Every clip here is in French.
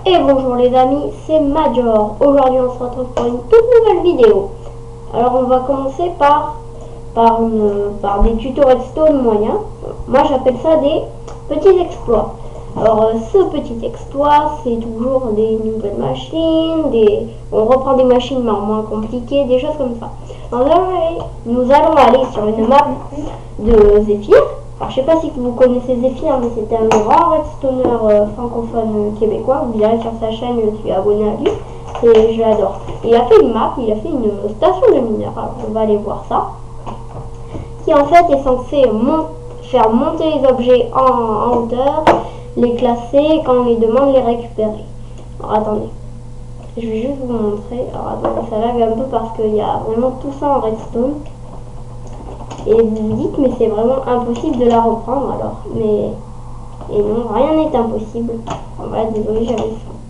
Et bonjour les amis, c'est Major. Aujourd'hui on se retrouve pour une toute nouvelle vidéo. Alors on va commencer par des tutos redstone moyens. Moi j'appelle ça des petits exploits. Alors ce petit exploit c'est toujours des nouvelles machines, on reprend des machines mais moins compliquées, des choses comme ça. Alors, nous allons aller sur une map de Zephyr. Alors, je sais pas si vous connaissez Zephyr, mais c'était un grand redstoner francophone québécois. Vous verrez sur sa chaîne, je suis abonné à lui. Et je l'adore. Il a fait une map, il a fait une station de mineurs. Alors, on va aller voir ça. Qui en fait est censé faire monter les objets en hauteur, les classer, quand on les demande, les récupérer. Alors, attendez. Je vais juste vous montrer. Alors, attendez, ça lag un peu parce qu'il y a vraiment tout ça en redstone. Et vous vous dites, mais c'est vraiment impossible de la reprendre alors. Et non, rien n'est impossible. Voilà, désolé,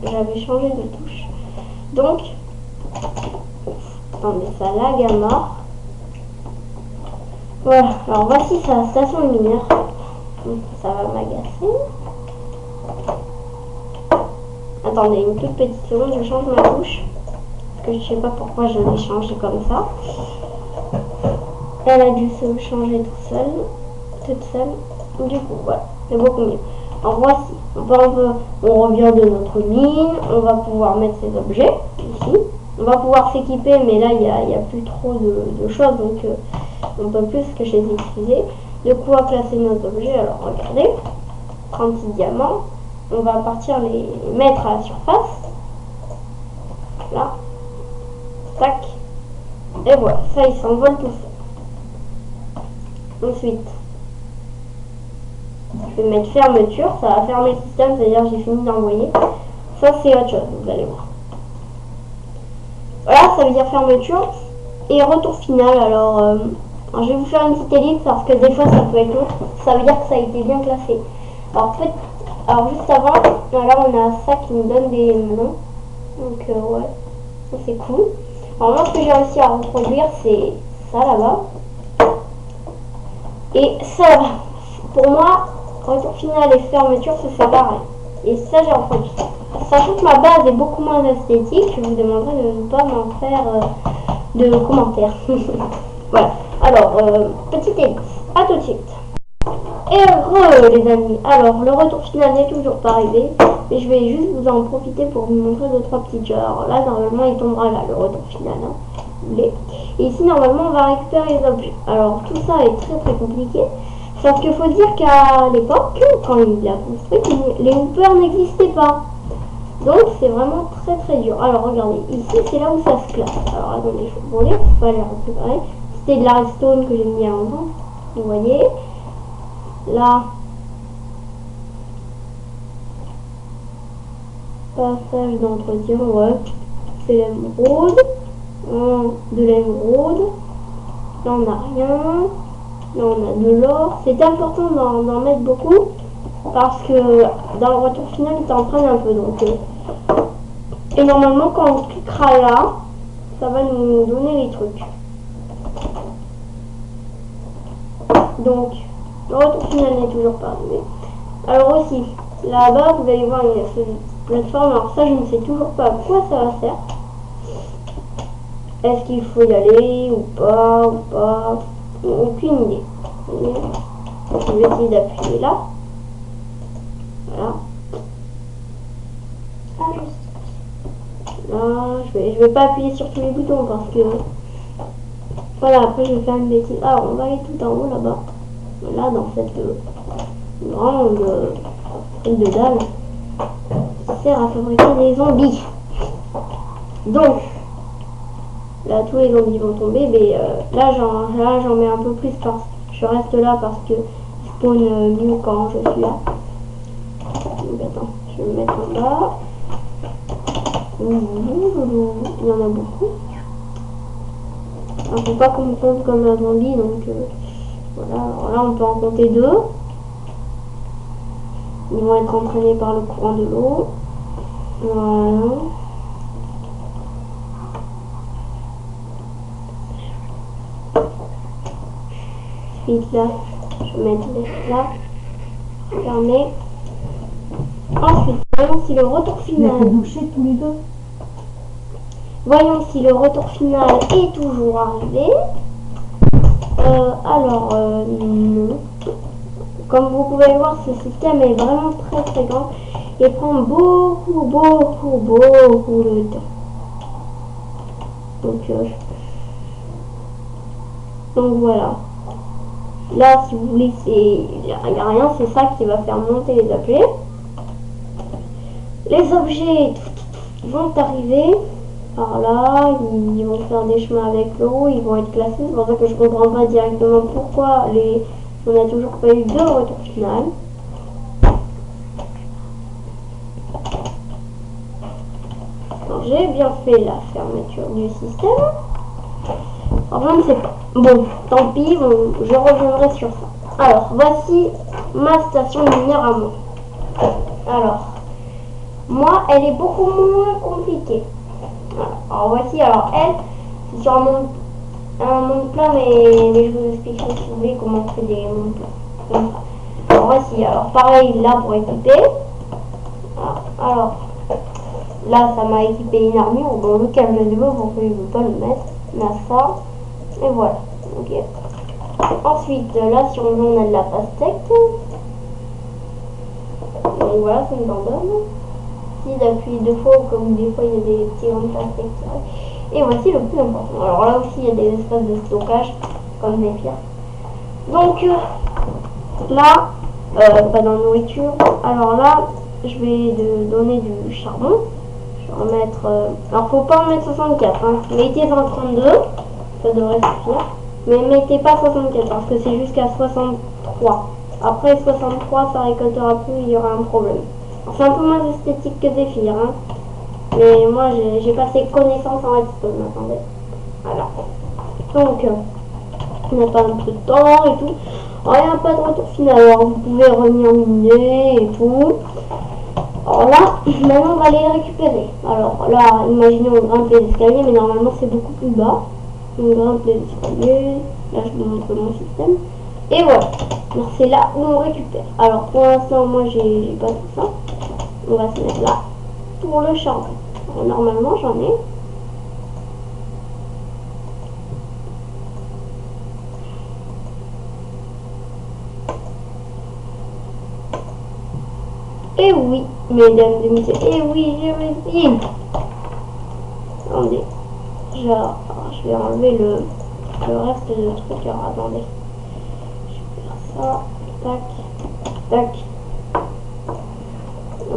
j'avais changé de touche. Donc, attendez, ça lag à mort. Voilà, alors voici sa station de mineurs. Donc, ça va m'agacer. Attendez, une toute petite seconde, je change ma touche. Parce que je sais pas pourquoi je l'ai changé comme ça. Elle a dû se changer toute seule. Du coup, voilà, c'est beaucoup mieux. Alors voici, on revient de notre mine, on va pouvoir mettre ces objets ici. On va pouvoir s'équiper, mais là, il n'y a plus trop de choses, donc on peut plus que je les ai utilisés. De quoi classer nos objets, alors regardez, 36 diamants. On va partir les mettre à la surface. Là. Tac. Et voilà, ça, il s'envole tout seul. Ensuite, je vais mettre fermeture, ça va fermer le système, c'est-à-dire j'ai fini d'envoyer. Ça c'est autre chose, vous allez voir. Voilà, ça veut dire fermeture. Et retour final, alors je vais vous faire une petite ellipse parce que des fois ça peut être long. Ça veut dire que ça a été bien classé. Alors juste avant, là on a ça qui nous donne des noms. Donc ouais, ça c'est cool. Alors moi ce que j'ai réussi à reproduire c'est ça là-bas. Et ça, pour moi, retour final et fermeture, c'est pareil. Et ça, j'ai reproduit. Sachant que ma base est beaucoup moins esthétique, je vous demanderai de ne pas m'en faire de commentaires. Voilà. Alors, petite ellipse. À tout de suite. Et les amis. Alors, le retour final n'est toujours pas arrivé. Mais je vais juste vous en profiter pour vous montrer 2-3 petites choses. Alors là, normalement, il tombera là, le retour final. Hein. Et ici, normalement, on va récupérer les objets. Alors, tout ça est très compliqué. Sauf qu'il faut dire qu'à l'époque, quand il a construit, les hoopers n'existaient pas. Donc, c'est vraiment très dur. Alors, regardez, ici, c'est là où ça se classe. Alors, attendez, je vais vous voler, faut pas les récupérer. C'était de la redstone que j'ai mis à longtemps. Vous voyez. Là, passage d'entretien, ouais. C'est l'émeraude. De l'émeraude. Là on n'a rien. Là on a de l'or. C'est important d'en mettre beaucoup parce que dans le retour final il t'en prenne un peu. Donc, et normalement quand on cliquera là, ça va nous donner les trucs. Donc le retour final n'est toujours pas arrivé. Alors aussi, là-bas vous allez voir une plateforme. Alors ça je ne sais toujours pas à quoi ça va faire. Est-ce qu'il faut y aller ou pas, aucune idée. Je vais essayer d'appuyer là. Voilà. Là, je vais pas appuyer sur tous les boutons parce que voilà, après je vais faire une bêtise. Alors on va aller tout en haut là-bas. Là dans cette grande truc de dalle qui sert à fabriquer des zombies. Donc là tous les zombies vont tomber, mais là j'en mets un peu plus parce que je reste là parce que je spawn mieux quand je suis là. Donc attends, je vais me mettre en bas. Il y en a beaucoup. Il ne faut pas qu'on me compte comme un zombie, donc voilà. Alors là on peut en compter 2. Ils vont être entraînés par le courant de l'eau. Voilà. Ensuite là, je vais mettre là, fermé. Ensuite, Voyons si le retour final. Boucher tous les deux. Voyons si le retour final est toujours arrivé. Non. Comme vous pouvez le voir, ce système est vraiment très grand. Il prend beaucoup de temps. Donc voilà. Là, si vous voulez, il n'y a rien, c'est ça qui va faire monter les objets. Les objets vont arriver par là, ils vont faire des chemins avec l'eau, ils vont être classés. C'est pour ça que je ne comprends pas directement pourquoi on n'a toujours pas eu de retour final. J'ai bien fait la fermeture du système. Alors, je ne sais pas. Bon, tant pis, je reviendrai sur ça. Alors, voici ma station lumière à moi. Alors, moi, elle est beaucoup moins compliquée. Alors, voici, elle, c'est sur un monde plat, mais je vous expliquerai si vous voulez comment on fait des mondes plats. Comme ça. Alors, voici, pareil, là, pour équiper. Alors, là, ça m'a équipé une armure. Bon, le câble de l'eau, pourquoi je ne veux pas le mettre. Là, ça. Et voilà. Ok. Ensuite, là, si on veut, on a de la pastèque. Donc voilà, c'est une bandole. Si d'appuyer 2 fois, ou comme des fois, il y a des petits grains de pastèque qui arrivent. Et voici le plus important. Alors là aussi, il y a des espaces de stockage, comme des pierres. Donc, là, pas dans la nourriture. Alors là, je vais donner du charbon. Je vais en mettre. Alors, faut pas en mettre 64. Hein. Mettez 132. Ça devrait suffire. Mais mettez pas 64 parce que c'est jusqu'à 63. Après 63, ça récoltera plus, il y aura un problème. C'est un peu moins esthétique que Zephyr, hein. Mais moi j'ai passé connaissance en redstone, attendez. Voilà. Donc, on n'a pas un peu de temps et tout. Alors, il n'y a pas de retour final. Alors, vous pouvez revenir miner et tout. Alors là, maintenant on va les récupérer. Alors là, imaginez on grimpe les escaliers, mais normalement c'est beaucoup plus bas. On grimpe les escaliers. Là, je vous montre mon système. Et voilà. Alors c'est là où on récupère. Alors pour l'instant, moi j'ai pas tout ça. On va se mettre là pour le charbon. Alors, normalement j'en ai. Et oui, mesdames et messieurs, et oui, je réussis. Attendez. Je vais enlever le reste de truc. Alors attendez. Je vais faire ça. Tac. Tac.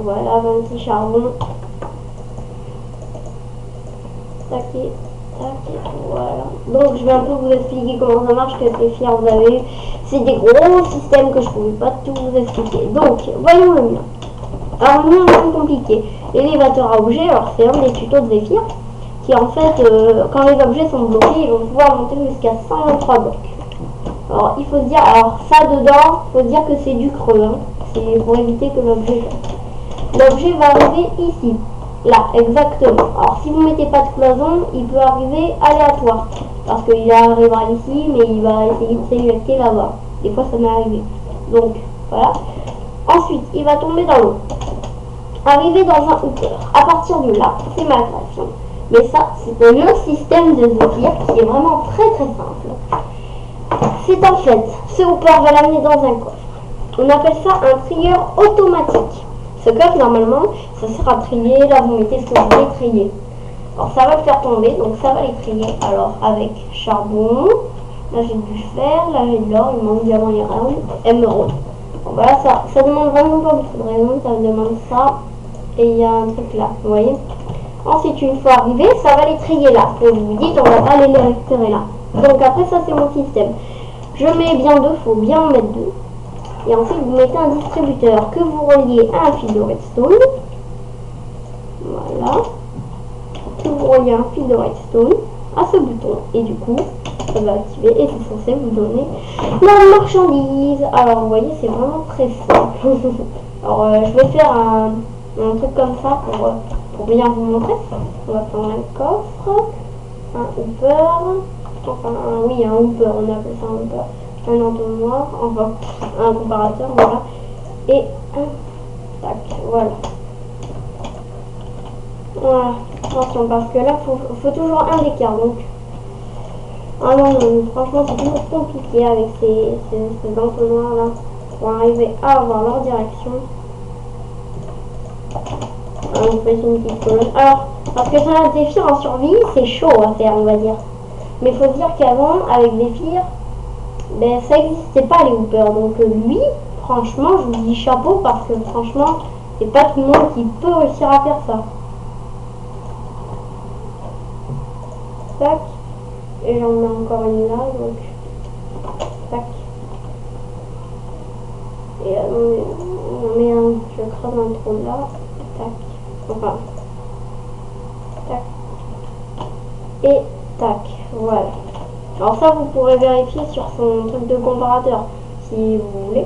Voilà, 26 charbons. Tac. Tac. Voilà. Donc je vais un peu vous expliquer comment ça marche, que c'est fier vous avez. C'est des gros systèmes que je ne pouvais pas tout vous expliquer. Donc, voyons le mien. Alors le mien est un peu compliqué. L'élévateur à objets, alors c'est un des tutos de Zephyr. Qui en fait, quand les objets sont bloqués, ils vont pouvoir monter jusqu'à 123 blocs. Alors il faut se dire, alors ça dedans, il faut se dire que c'est du creux, hein. C'est pour éviter que l'objet tombe. L'objet va arriver ici, là, exactement. Alors si vous ne mettez pas de cloison, il peut arriver aléatoire, parce qu'il arrivera ici, mais il va essayer de s'éjecter là-bas. Des fois ça m'est arrivé. Donc voilà. Ensuite, il va tomber dans l'eau. Arriver dans un hooper. À partir de là, c'est ma création. Mais ça, c'est un autre système de Zephyr qui est vraiment très simple. C'est en fait, ce hooper va l'amener dans un coffre. On appelle ça un trieur automatique. Ce coffre, normalement, ça sert à trier. Là, vous mettez ce que vous voulez trier. Alors, ça va le faire tomber, donc ça va les trier. Alors, avec charbon, là j'ai du fer, là j'ai de l'or, il manque diamant et émeraude. Bon, voilà, ça demande vraiment pas beaucoup de raison, ça demande ça. Et il y a un truc là, vous voyez. Ensuite, une fois arrivé, ça va les trier là. Et vous vous dites, on va pas aller les récupérer là. Donc après, ça c'est mon système. Je mets bien deux, il faut bien en mettre deux. Et ensuite, vous mettez un distributeur que vous reliez à un fil de redstone. Voilà. Que vous reliez un fil de redstone à ce bouton. Et du coup, ça va activer et c'est censé vous donner la marchandise. Alors, vous voyez, c'est vraiment très simple. Alors, je vais faire un truc comme ça pour bien vous montrer. On va prendre un coffre, un hooper, enfin oui un hooper, on appelle ça un hooper, un entonnoir, enfin un comparateur, voilà, et un tac, voilà. Voilà, attention, parce que là, faut toujours un écart. Donc, ah non, franchement, c'est toujours compliqué avec ces entonnoirs là pour arriver à avoir leur direction. Alors, on fait une petite colonne. Alors, parce que ça, Zéphyr en survie, c'est chaud à faire, on va dire. Mais il faut dire qu'avant, avec Zéphyr, ben, ça n'existait pas les hoopers. Donc, lui, franchement, je vous dis chapeau parce que franchement, c'est pas tout le monde qui peut réussir à faire ça. Tac. Et j'en mets encore une là, donc. Tac. Et on met un, je crase un trou là. Tac. Enfin. Tac. Et tac. Voilà. Alors ça, vous pourrez vérifier sur son truc de comparateur si vous voulez.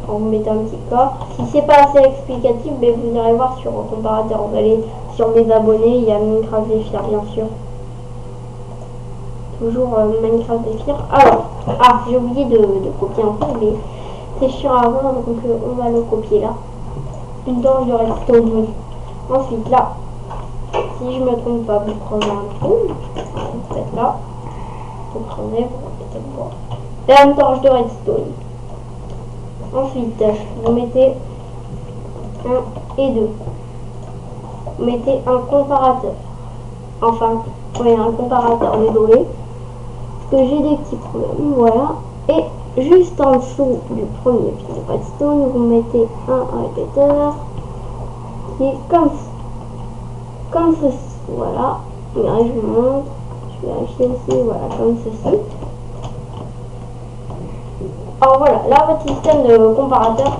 Quand vous mettez un petit corps. Si c'est pas assez explicatif, ben vous irez voir sur le comparateur. Vous allez sur mes abonnés, il y a Minecraft Zéphyr bien sûr. Toujours Minecraft Zéphyr. Alors, j'ai oublié de copier un peu, mais c'est chiant à voir, donc on va le copier là. Une torche de redstone. Ensuite là, si je me trompe pas, vous creusez un trou. Vous faites là. Vous creusez, vous mettez le bois. Là, une torche de redstone. Ensuite, vous mettez 1 et 2. Vous mettez un comparateur. Enfin, oui, un comparateur, désolé. Parce que j'ai des petits problèmes, voilà. Et juste en dessous du premier pied de redstone, vous mettez un répéteur qui est comme ceci, voilà. Et là, je vous montre, je vais vérifier aussi, voilà, comme ceci. Alors voilà, là votre système de comparateur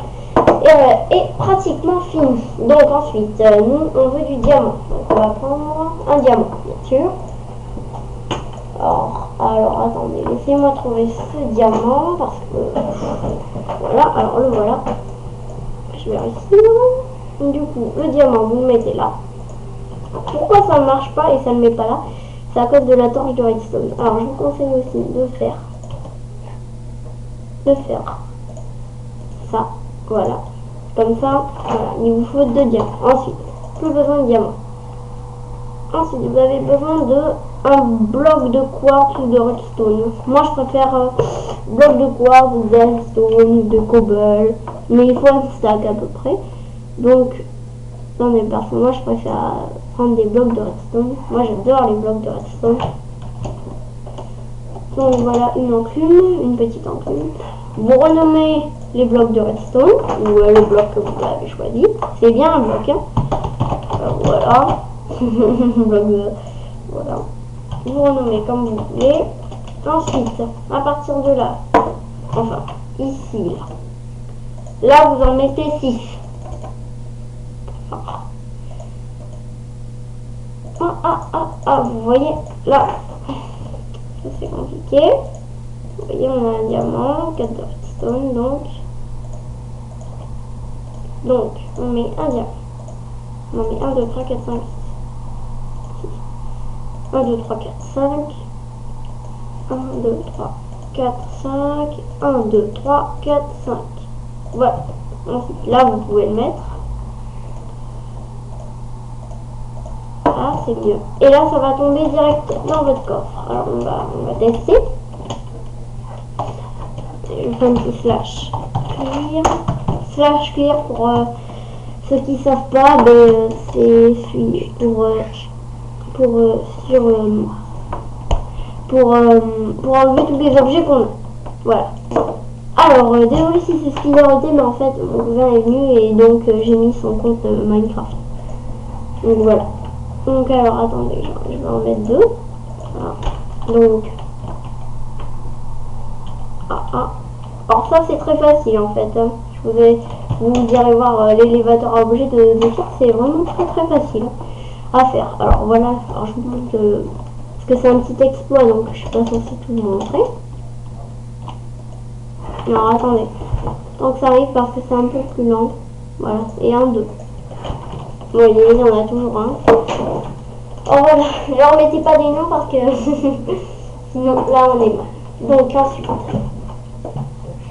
est pratiquement fini. Donc ensuite, nous on veut du diamant. Donc on va prendre un diamant, bien sûr. Alors attendez, laissez-moi trouver ce diamant parce que voilà, alors le voilà. Je vais ici. Du coup, le diamant, vous le mettez là. Pourquoi ça ne marche pas et ça ne met pas là? C'est à cause de la torche de redstone. Alors je vous conseille aussi de faire ça, voilà. Comme ça, voilà, il vous faut 2 diamants. Ensuite, plus besoin de diamants. Ensuite, vous avez besoin de un bloc de quartz ou de redstone. Moi, je préfère bloc de quartz, de redstone, de cobble. Mais il faut un stack à peu près. Donc, non mais parce que moi, je préfère prendre des blocs de redstone. Moi, j'adore les blocs de redstone. Donc, voilà une enclume, une petite enclume. Vous renommez les blocs de redstone ou le bloc que vous avez choisi. C'est bien un bloc. Hein. Voilà. Bloc de... Voilà. Vous renommez comme vous voulez. Ensuite, à partir de là, enfin, ici, là, vous en mettez 6. Vous voyez, là, ça c'est compliqué. Vous voyez, on a un diamant, 4 de redstone, donc, on met un diamant. On met 1, 2, 3, 4, 5, 6. 1, 2, 3, 4, 5. 1, 2, 3, 4, 5. 1, 2, 3, 4, 5. Voilà. Ensuite, là, vous pouvez le mettre. Ah, c'est mieux. Et là, ça va tomber direct dans votre coffre. Alors, on va tester. Je fais un petit slash clear. Slash clear pour ceux qui ne savent pas, ben, c'est pour enlever tous les objets qu'on a. Voilà. Alors, désolé si c'est ce qu'il a été, mais en fait, mon cousin est venu et donc j'ai mis son compte Minecraft. Donc voilà. Donc alors, attendez, je vais en mettre 2. Voilà. Donc, alors ça c'est très facile en fait. Hein. Vous irez voir l'élévateur à objets de Zéphyr, c'est vraiment très facile à faire. Alors voilà, alors je vous montre parce que c'est un petit exploit donc je suis pas censée tout vous montrer. Alors attendez, tant que ça arrive parce que c'est un peu plus lent. Voilà, et 1, 2. Vous voyez, il y en a toujours un. Oh voilà, ne remettez pas des noms parce que sinon là on est mal. Donc ensuite,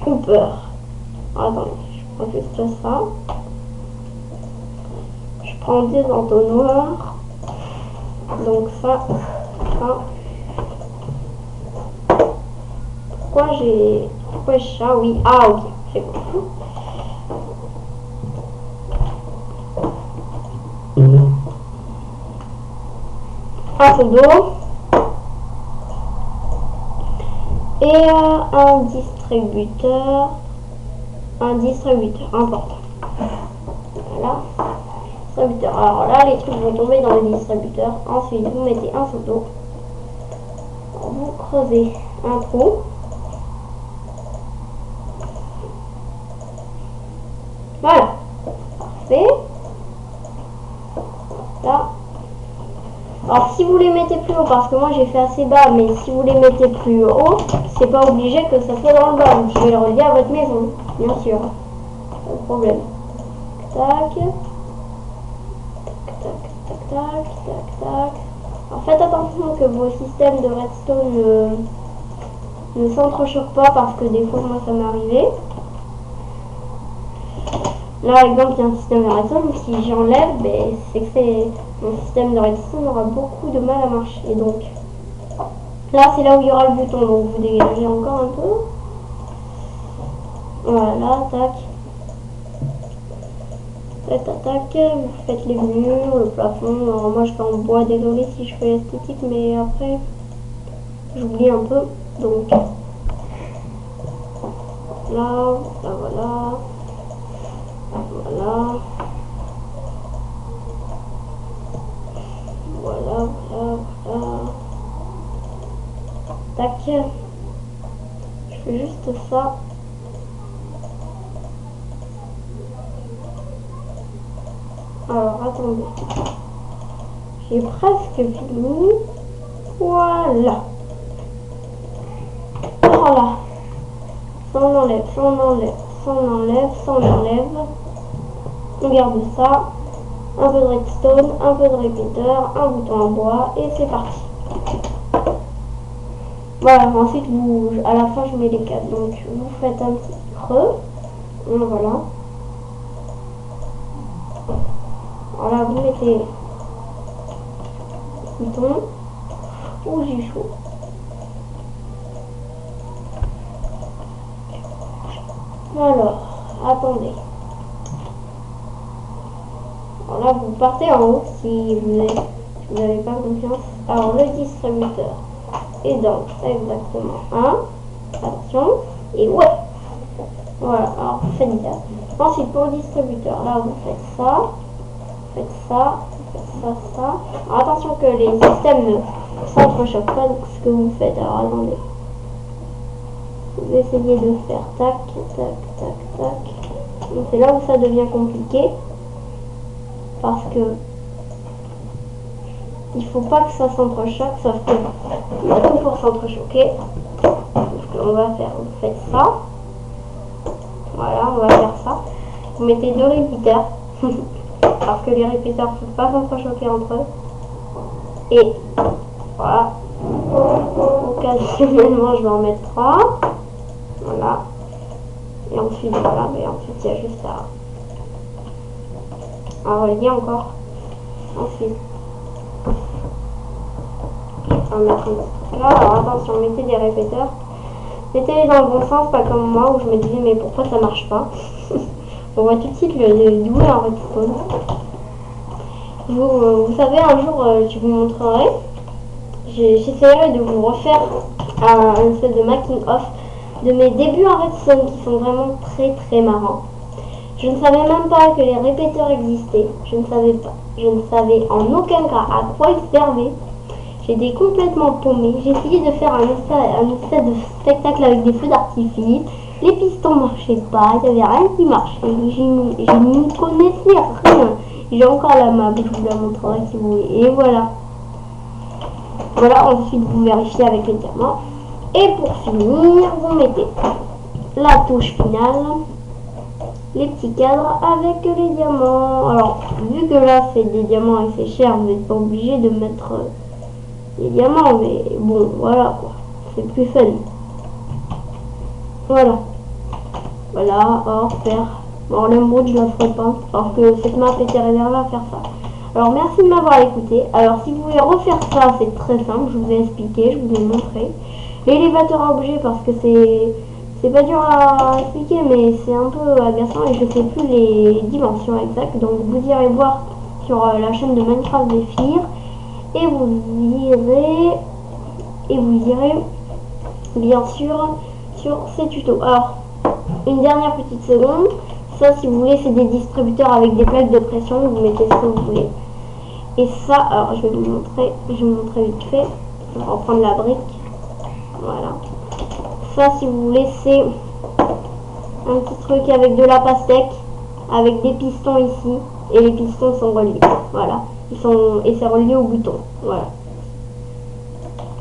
Hooper. Attendez, je prends juste ça. Je prends 2 entonnoirs. Donc ça. Pourquoi j'ai ça? Oui. Ah ok, j'ai compris. Un seau d'eau. Et un distributeur. Important. Voilà. Distributeur. Alors là, les trucs vont tomber dans le distributeur. Ensuite, vous mettez un seau d'eau. Vous creusez un trou. Voilà. Parfait. Là. Alors si vous les mettez plus haut, parce que moi j'ai fait assez bas, mais si vous les mettez plus haut, c'est pas obligé que ça soit dans le bas. Vous pouvez le relier à votre maison, bien sûr. Pas de problème. Tac. Tac, tac, tac, tac. Alors faites attention que vos systèmes de redstone ne s'entrechoquent pas, parce que des fois moi ça m'est arrivé. Là par exemple il y a un système de redstone, si j'enlève, ben, c'est que mon système de redstone aura beaucoup de mal à marcher. Donc là c'est là où il y aura le bouton, donc vous dégagez encore un peu. Voilà, tac. Tac, vous faites les murs, le plafond. Alors moi je fais en bois, désolé si je fais l'esthétique, mais après j'oublie un peu. Donc là, voilà. Voilà. Tac. Je fais juste ça. Alors attendez. J'ai presque fini. Voilà. Voilà. Ça on enlève. On garde ça. Un peu de redstone, un peu de répéteur, un bouton en bois et c'est parti. Voilà, ensuite à la fin je mets les câbles. Donc vous faites un petit creux. Voilà. Voilà, vous mettez le bouton ou j'ai chaud. Alors, attendez. Alors là, vous partez en haut si vous n'avez pas confiance. Alors, le distributeur est dans exactement 1. Attention. Et ouais. Voilà, alors vous faites bien. Ensuite, pour le distributeur, là, vous faites ça. Ça. Alors, attention que les systèmes ne s'entrechoquent pas, donc ce que vous faites. Alors, attendez. Vous essayez de faire tac. Donc, c'est là où ça devient compliqué. Parce que il faut pas que ça s'entrechoque, sauf que il y a tout pour s'entrechoquer. On va faire, vous faites ça. Voilà, on va faire ça. Vous mettez 2 répéteurs. Parce que les répéteurs ne peuvent pas s'entrechoquer entre eux. Et voilà. Occasionnellement, je vais en mettre 3. Voilà. Et ensuite, voilà. Mais ensuite, il y a juste à relier encore. Ensuite, on va mettre là. Alors attention, mettez des répéteurs. Mettez-les dans le bon sens, pas comme moi où je me disais mais pourquoi ça marche pas. On voit tout de suite le double en redstone. Vous savez, un jour, je vous montrerai. J'essaierai de vous refaire un espèce de making of de mes débuts en redstone qui sont vraiment très marrants. Je ne savais même pas que les répéteurs existaient. Je ne savais en aucun cas à quoi ils servaient. J'étais complètement paumée. J'ai essayé de faire un espèce de spectacle avec des feux d'artifice. Les pistons marchaient pas, il n'y avait rien qui marchait. Je n'y connaissais rien. J'ai encore la map, je vous la montrerai si vous voulez. Et voilà. Voilà, ensuite vous vérifiez avec les diamants. Et pour finir, vous mettez la touche finale, les petits cadres avec les diamants. Alors, vu que là c'est des diamants et c'est cher, vous n'êtes pas obligé de mettre les diamants, mais bon, voilà quoi, c'est plus fun. Voilà, or, fer. Bon, l'émeraude je la ferai pas, alors que cette map était réservée à faire ça. Alors merci de m'avoir écouté. Alors si vous voulez refaire ça, c'est très simple, je vous ai expliqué, je vous ai montré. L'élévateur à objets, parce que c'est pas dur à expliquer, mais c'est un peu agaçant et je sais plus les dimensions exactes. Donc vous irez voir sur la chaîne de Minecraft Zephyr et vous irez bien sûr sur ces tutos. Alors une dernière petite seconde, ça si vous voulez c'est des distributeurs avec des plaques de pression, vous mettez ce que vous voulez. Et ça, alors je vais vous montrer vite fait. On va reprendre la brique. Voilà. Ça si vous voulez c'est un petit truc avec de la pastèque, avec des pistons ici, et les pistons sont reliés. Voilà. Et c'est relié au bouton. Voilà.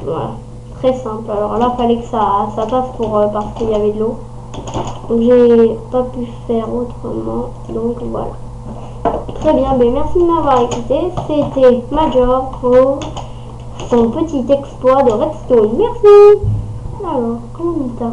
Voilà. Très simple. Alors là, fallait que ça passe parce qu'il y avait de l'eau. Donc j'ai pas pu faire autrement. Donc voilà. Très bien, ben merci de m'avoir écouté. C'était Major pour son petit exploit de redstone. Merci. Alors, comment on dit ça?